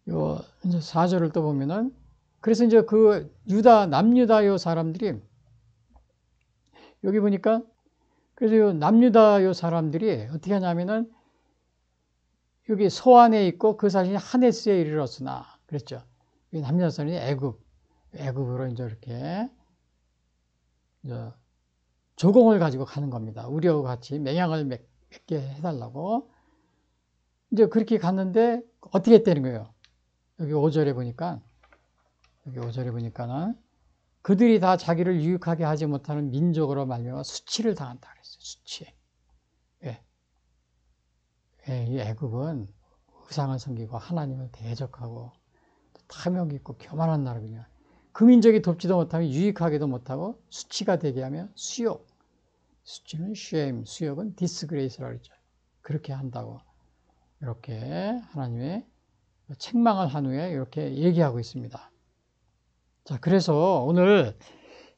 Speaker 1: 요 이제 4절을 또 보면은 그래서 이제 그 남유다 사람들이 여기 보니까 그래서 요 남유다 사람들이 어떻게 하냐면은 여기 소안에 있고 그 사실이 하네스에 이르렀으나 그랬죠. 남유다 사람이 애굽으로 이제 이렇게 이제 조공을 가지고 가는 겁니다. 우리하고 같이 맹약을 맺게 해달라고. 이제 그렇게 갔는데 어떻게 했다는 거예요. 여기 5절에 보니까는 그들이 다 자기를 유익하게 하지 못하는 민족으로 말미암아 수치를 당한다 그랬어요. 수치. 예. 예, 이 애굽은 우상을 섬기고 하나님을 대적하고 탐욕 있고 교만한 나라거든요. 그 민족이 돕지도 못하면 유익하게도 못하고 수치가 되게 하면 수욕. 수치는 shame, 수욕은 disgrace라고 그랬죠. 그렇게 한다고 이렇게 하나님의 책망을 한 후에 이렇게 얘기하고 있습니다. 자, 그래서 오늘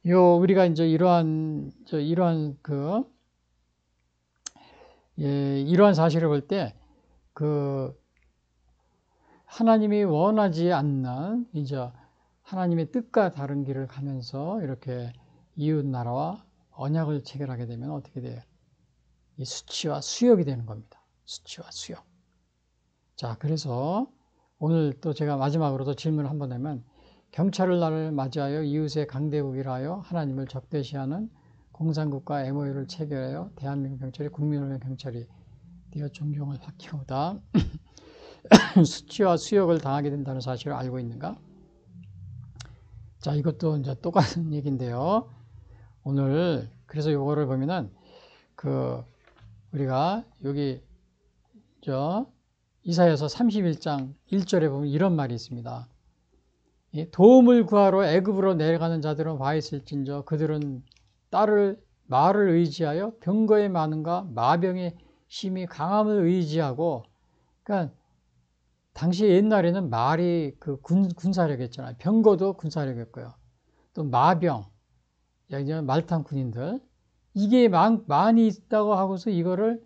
Speaker 1: 우리가 이제 이러한 사실을 볼 때 하나님이 원하지 않는 이제 하나님의 뜻과 다른 길을 가면서 이렇게 이웃 나라와 언약을 체결하게 되면 어떻게 돼요? 이 수치와 수욕이 되는 겁니다. 수치와 수욕. 자, 그래서 오늘 또 제가 마지막으로 또 질문을 한번 하면 경찰을 날을 맞이하여 이웃의 강대국이라 하여 하나님을 적대시하는 공산국가 MOU를 체결하여 대한민국 경찰이 국민을 위한 경찰이 되어 존경을 받기보다 수치와 수욕을 당하게 된다는 사실을 알고 있는가? 자, 이것도 이제 똑같은 얘기인데요. 오늘 그래서 요거를 보면은 우리가 여기 이사야서 31장 1절에 보면 이런 말이 있습니다. 도움을 구하러 애굽으로 내려가는 자들은 와 있을진저 그들은 말을 의지하여 병거의 많음과 마병의 심히 강함을 의지하고 그러니까 당시 옛날에는 말이 군사력이었잖아요. 병거도 군사력이었고요. 또 마병, 말탄 군인들 이게 많이 있다고 하고서 이거를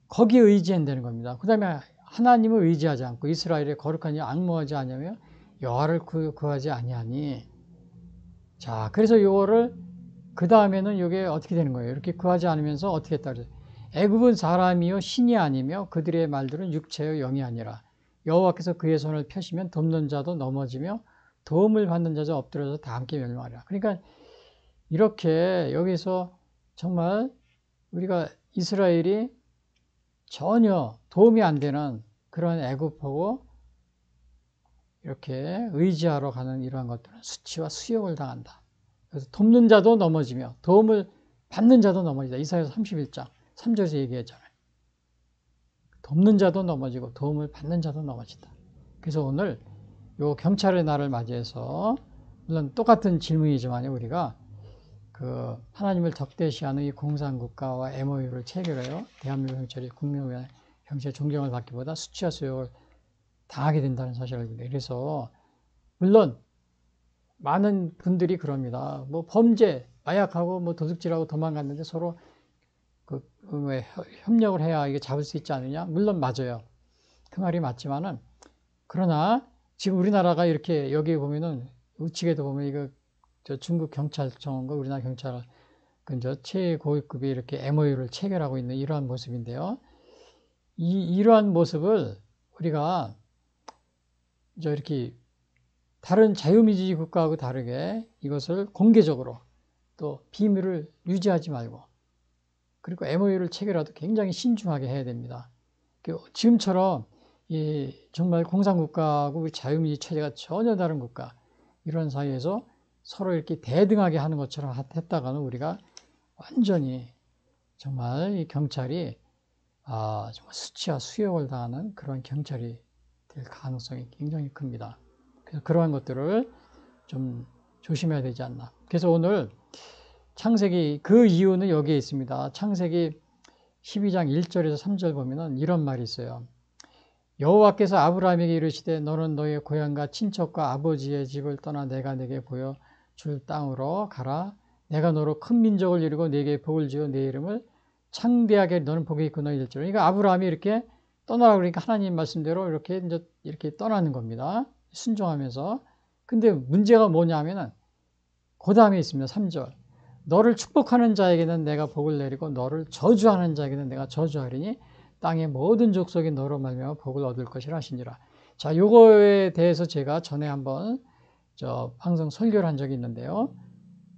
Speaker 1: 거기에 의지한다는 겁니다. 그 다음에 하나님을 의지하지 않고 이스라엘의 거룩한 일 앙모하지 않으며 여호와를 구하지 아니하니 자 그래서 요거를 그 다음에는 이게 어떻게 되는 거예요? 이렇게 구하지 않으면서 어떻게 했다 그래요? 애굽은 사람이요 신이 아니며 그들의 말들은 육체요 영이 아니라 여호와께서 그의 손을 펴시면 돕는 자도 넘어지며 도움을 받는 자도 엎드려서 다 함께 멸망하리라. 그러니까 이렇게 여기서 정말 우리가 이스라엘이 전혀 도움이 안 되는 그런 애굽하고 이렇게 의지하러 가는 이러한 것들은 수치와 수욕을 당한다. 그래서 돕는 자도 넘어지며 도움을 받는 자도 넘어지다. 이사야서 31장 3절에서 얘기했잖아요. 돕는 자도 넘어지고 도움을 받는 자도 넘어진다. 그래서 오늘 요 경찰의 날을 맞이해서 물론 똑같은 질문이지만 우리가 하나님을 적대시하는 이 공산국가와 MOU를 체결해요. 대한민국 경찰이 국민을 위한 경찰 존경을 받기보다 수치와 수욕을 당하게 된다는 사실을 알게 돼요. 그래서 물론 많은 분들이 그럽니다. 뭐 범죄, 마약하고 뭐 도둑질하고 도망갔는데 서로 협력을 해야 이게 잡을 수 있지 않느냐? 물론 맞아요. 그 말이 맞지만은 그러나 지금 우리나라가 이렇게 여기 보면은 우측에도 보면 이거 중국 경찰청과 우리나라 경찰 최고위급이 이렇게 MOU를 체결하고 있는 이러한 모습인데요. 이러한 모습을 우리가 이렇게 다른 자유민주주의 국가하고 다르게 이것을 공개적으로 또 비밀을 유지하지 말고 그리고 MOU를 체결해도 굉장히 신중하게 해야 됩니다. 지금처럼 정말 공산국가하고 자유민주주의 체제가 전혀 다른 국가 이런 사이에서 서로 이렇게 대등하게 하는 것처럼 했다가는 우리가 완전히 정말 이 경찰이 정말 수치와 수욕을 당하는 그런 경찰이 될 가능성이 굉장히 큽니다. 그래서 그러한 것들을 좀 조심해야 되지 않나. 그래서 오늘 창세기 그 이유는 여기에 있습니다. 창세기 12장 1절에서 3절 보면은 이런 말이 있어요. 여호와께서 아브라함에게 이르시되 너는 너의 고향과 친척과 아버지의 집을 떠나 내가 내게 보여줄 땅으로 가라. 내가 너로 큰 민족을 이루고 네게 복을 지어 네 이름을 창대하게 너는 복이 있고 너희 일지로. 그러니까 아브라함이 이렇게 떠나라 그러니까 하나님 말씀대로 이렇게 이제 이렇게 떠나는 겁니다. 순종하면서. 근데 문제가 뭐냐면은 그 다음에 있습니다. 3절. 너를 축복하는 자에게는 내가 복을 내리고 너를 저주하는 자에게는 내가 저주하리니 땅의 모든 족속이 너로 말미암아 복을 얻을 것이라 하시니라. 자, 요거에 대해서 제가 전에 한번 방송 설교를 한 적이 있는데요.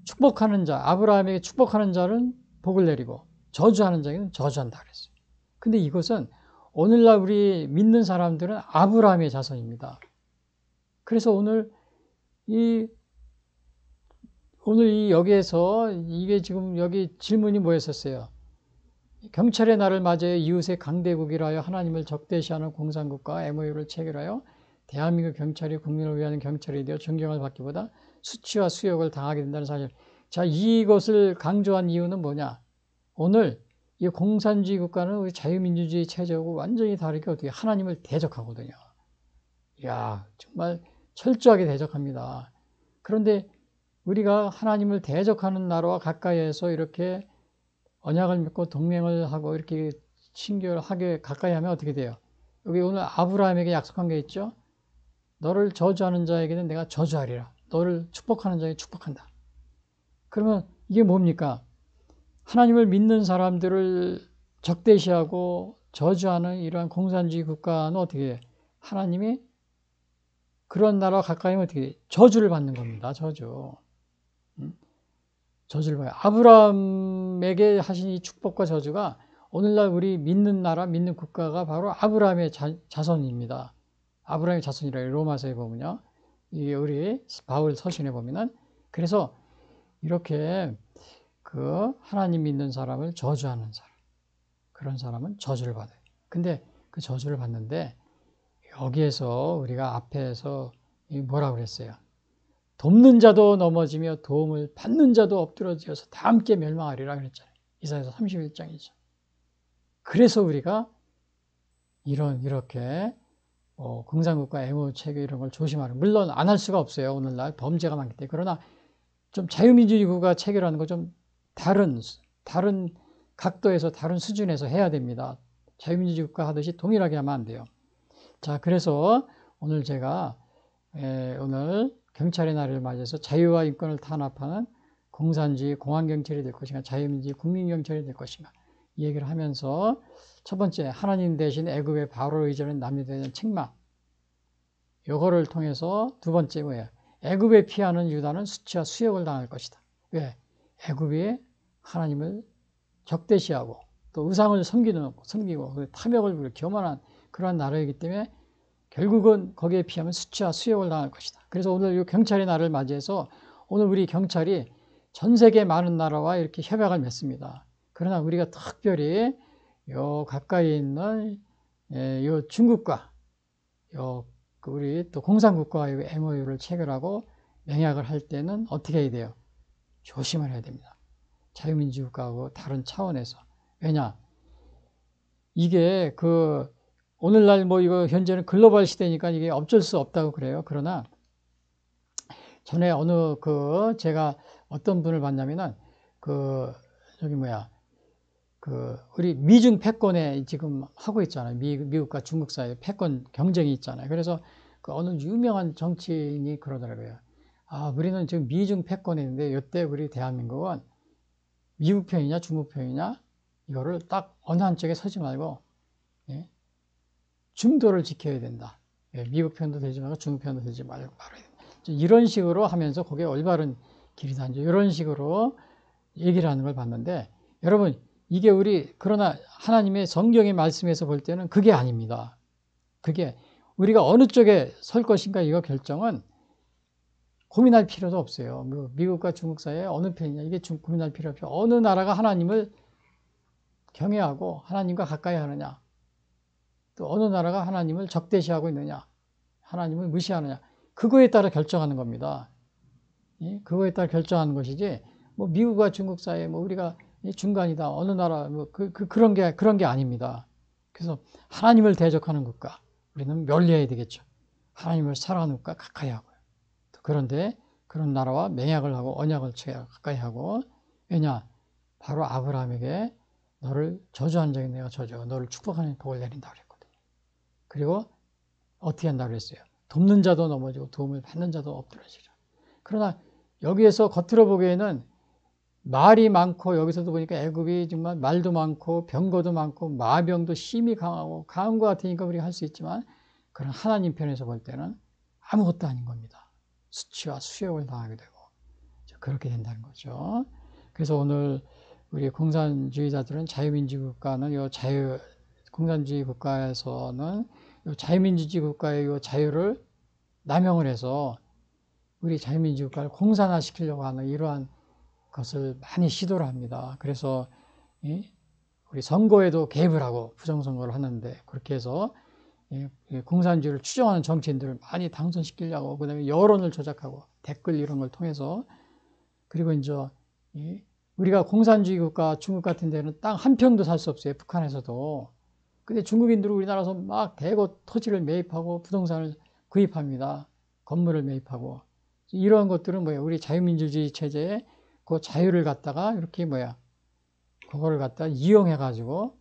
Speaker 1: 축복하는 자, 아브라함에게 축복하는 자는 복을 내리고 저주하는 자에게는 저주한다 그랬어요. 근데 이것은 오늘날 우리 믿는 사람들은 아브라함의 자손입니다. 그래서 오늘 이 여기에서 이게 지금 여기 질문이 뭐였었어요? 경찰의 날을 맞이해 이웃의 강대국이라 하여 하나님을 적대시하는 공산국가와 MOU를 체결하여 대한민국 경찰이 국민을 위하는 경찰이 되어 존경을 받기보다 수치와 수욕을 당하게 된다는 사실. 자, 이것을 강조한 이유는 뭐냐? 오늘 이 공산주의 국가는 우리 자유민주주의 체제하고 완전히 다르게 어떻게 하나님을 대적하거든요. 이야, 정말 철저하게 대적합니다. 그런데 우리가 하나님을 대적하는 나라와 가까이에서 이렇게 언약을 맺고 동맹을 하고 이렇게 친결하게 가까이 하면 어떻게 돼요? 여기 오늘 아브라함에게 약속한 게 있죠? 너를 저주하는 자에게는 내가 저주하리라. 너를 축복하는 자에게 축복한다. 그러면 이게 뭡니까? 하나님을 믿는 사람들을 적대시하고 저주하는 이러한 공산주의 국가는 어떻게 해요? 하나님이 그런 나라와 가까이 하면 어떻게 해요? 저주를 받는 겁니다. 저주. 저주를 받아요. 아브라함에게 하신 이 축복과 저주가 오늘날 우리 믿는 나라, 믿는 국가가 바로 아브라함의 자손입니다. 아브라함의 자손이라 로마서에 보면요. 이게 우리 바울 서신에 보면은 그래서 이렇게 그 하나님 믿는 사람을 저주하는 사람, 그런 사람은 저주를 받아요. 근데 그 저주를 받는데 여기에서 우리가 앞에서 뭐라고 그랬어요? 돕는 자도 넘어지며 도움을 받는 자도 엎드러져서 다 함께 멸망하리라 그랬잖아요. 이사야서 31장이죠. 그래서 우리가 이렇게 공산국가 애무 체계 이런 걸 조심하는, 물론 안 할 수가 없어요. 오늘날 범죄가 많기 때문에. 그러나 좀 자유민주주의 국가 체계라는 거 좀 다른 각도에서 다른 수준에서 해야 됩니다. 자유민주주의 국가 하듯이 동일하게 하면 안 돼요. 자, 그래서 오늘 제가 오늘 경찰의 날을 맞이해서 자유와 인권을 탄압하는 공산주의 공안경찰이 될 것인가, 자유민주주의 국민경찰이 될 것인가, 이 얘기를 하면서 첫 번째, 하나님 대신 애굽의 바로 의존은 남유다에 책망, 요거를 통해서 두 번째 뭐예요? 애굽에 피하는 유다는 수치와 수욕을 당할 것이다. 왜? 애굽이 하나님을 적대시하고 또 우상을 섬기고 탐욕을 부리고 교만한 그러한 나라이기 때문에 결국은 거기에 피하면 수치와 수욕을 당할 것이다. 그래서 오늘 이 경찰의 날을 맞이해서 오늘 우리 경찰이 전 세계 많은 나라와 이렇게 협약을 맺습니다. 그러나 우리가 특별히 요 가까이 있는 요 중국과 우리 또 공산국가와의 MOU를 체결하고 맹약을 할 때는 어떻게 해야 돼요? 조심을 해야 됩니다. 자유민주 국가하고 다른 차원에서. 왜냐? 이게 오늘날 이거 현재는 글로벌 시대니까 이게 어쩔 수 없다고 그래요. 그러나 전에 제가 어떤 분을 봤냐면은 우리 미중 패권에 지금 하고 있잖아요. 미국과 중국 사이에 패권 경쟁이 있잖아요. 그래서 어느 유명한 정치인이 그러더라고요. 우리는 지금 미중 패권에 있는데 이때 우리 대한민국은 미국 편이냐 중국 편이냐 이거를 딱 어느 한쪽에 서지 말고 중도를 지켜야 된다. 미국 편도 되지 말고 중국 편도 되지 말아야 된다. 이런 식으로 하면서 그게 올바른 길이다. 이런 식으로 얘기를 하는 걸 봤는데 여러분 이게 그러나 하나님의 성경의 말씀에서 볼 때는 그게 아닙니다. 그게 우리가 어느 쪽에 설 것인가 이거 결정은 고민할 필요도 없어요. 미국과 중국 사이에 어느 편이냐 이게 고민할 필요 없어요. 어느 나라가 하나님을 경외하고 하나님과 가까이 하느냐 또 어느 나라가 하나님을 적대시하고 있느냐 하나님을 무시하느냐 그거에 따라 결정하는 겁니다. 그거에 따라 결정하는 것이지 미국과 중국 사이에 우리가 중간이다 어느 나라 그런 게 아닙니다. 그래서 하나님을 대적하는 국가 우리는 멀리해야 되겠죠. 하나님을 사랑하는 국가 가까이 하고요. 그런데 그런 나라와 맹약을 하고 언약을 가까이 하고 왜냐? 바로 아브라함에게 너를 저주하는 자에게 내가 저주하고 너를 축복하는 복을 내린다 그랬거든요. 그리고 어떻게 한다고 그랬어요? 돕는 자도 넘어지고 도움을 받는 자도 엎드러지라. 그러나 여기에서 겉으로 보기에는 말이 많고, 여기서도 보니까 애굽이 정말 말도 많고 병거도 많고 마병도 심히 강하고 강한 것 같으니까 우리가 할 수 있지만, 그런 하나님 편에서 볼 때는 아무것도 아닌 겁니다. 수치와 수욕을 당하게 되고 그렇게 된다는 거죠. 그래서 오늘 우리 공산주의자들은 자유민주주의 국가는 공산주의 국가에서는 자유민주주의 국가의 자유를 남용을 해서 우리 자유민주주의 국가를 공산화시키려고 하는 이러한 것을 많이 시도를 합니다. 그래서 우리 선거에도 개입을 하고 부정선거를 하는데, 그렇게 해서 공산주의를 추종하는 정치인들을 많이 당선시키려고, 그다음에 여론을 조작하고 댓글 이런 걸 통해서, 그리고 이제 우리가 공산주의 국가 중국 같은 데는 땅 한 평도 살 수 없어요. 북한에서도. 근데 중국인들은 우리나라에서 막 대거 토지를 매입하고 부동산을 구입합니다. 건물을 매입하고. 이러한 것들은 뭐예요? 우리 자유민주주의 체제에 그 자유를 갖다가 이렇게 그거를 갖다 이용해가지고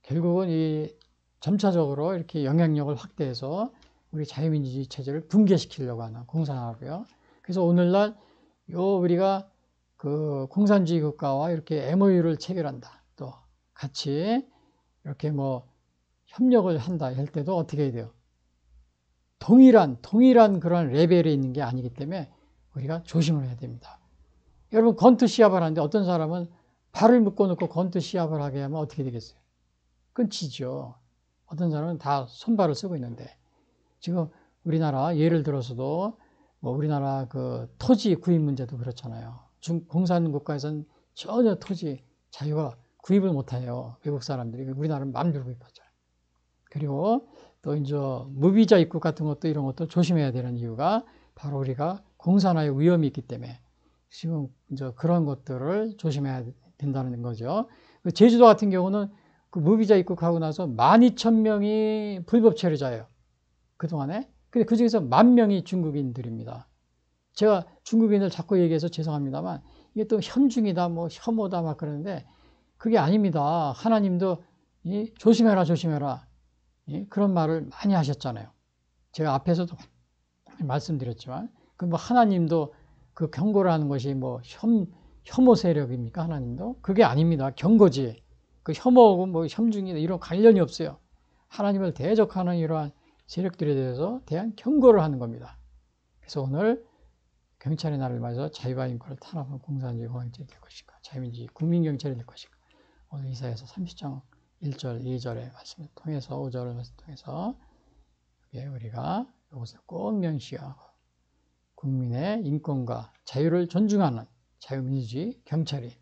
Speaker 1: 결국은 이 점차적으로 이렇게 영향력을 확대해서 우리 자유민주주의 체제를 붕괴시키려고 하는 공산화고요. 그래서 오늘날 우리가 그 공산주의 국가와 이렇게 MOU를 체결한다, 또 같이 이렇게 협력을 한다 할 때도 어떻게 해야 돼요? 동일한 그런 레벨에 있는 게 아니기 때문에 우리가 조심을 해야 됩니다. 여러분, 권투 시합을 하는데 어떤 사람은 발을 묶어놓고 권투 시합을 하게 하면 어떻게 되겠어요? 그건 지죠. 어떤 사람은 다 손발을 쓰고 있는데, 지금 우리나라 예를 들어서도 우리나라 그 토지 구입 문제도 그렇잖아요. 공산국가에서는 전혀 토지 자유가 구입을 못해요. 외국 사람들이. 우리나라는 마음대로 구입하잖아요. 그리고 또 이제 무비자 입국 같은 것도, 이런 것도 조심해야 되는 이유가 바로 우리가 공산화의 위험이 있기 때문에 지금 이제 그런 것들을 조심해야 된다는 거죠. 제주도 같은 경우는 그 무비자 입국하고 나서 12,000명이 불법 체류자예요. 그동안에. 근데 그 중에서 10,000명이 중국인들입니다. 제가 중국인을 자꾸 얘기해서 죄송합니다만, 이게 또 혐중이다, 혐오다 막 그러는데, 그게 아닙니다. 하나님도 조심해라, 조심해라. 그런 말을 많이 하셨잖아요. 제가 앞에서도 말씀드렸지만, 하나님도 그 경고를 하는 것이 혐오 세력입니까? 하나님도? 그게 아닙니다. 경고지. 그 혐오하고 혐중이나 이런 관련이 없어요. 하나님을 대적하는 이러한 세력들에 대한 경고를 하는 겁니다. 그래서 오늘 경찰의 날을 맞아서 자유와 인권을 탄압하는 공산주의 공황제이 될 것인가, 자유민주주의 국민경찰이 될 것인가. 오늘 이사야서 30장 1절, 2절의 말씀을 통해서, 5절의 말씀을 통해서 우리가 이것을 꼭 명시하고 국민의 인권과 자유를 존중하는 자유민주주의 경찰이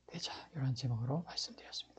Speaker 1: 되자, 이런 제목으로 말씀드렸습니다.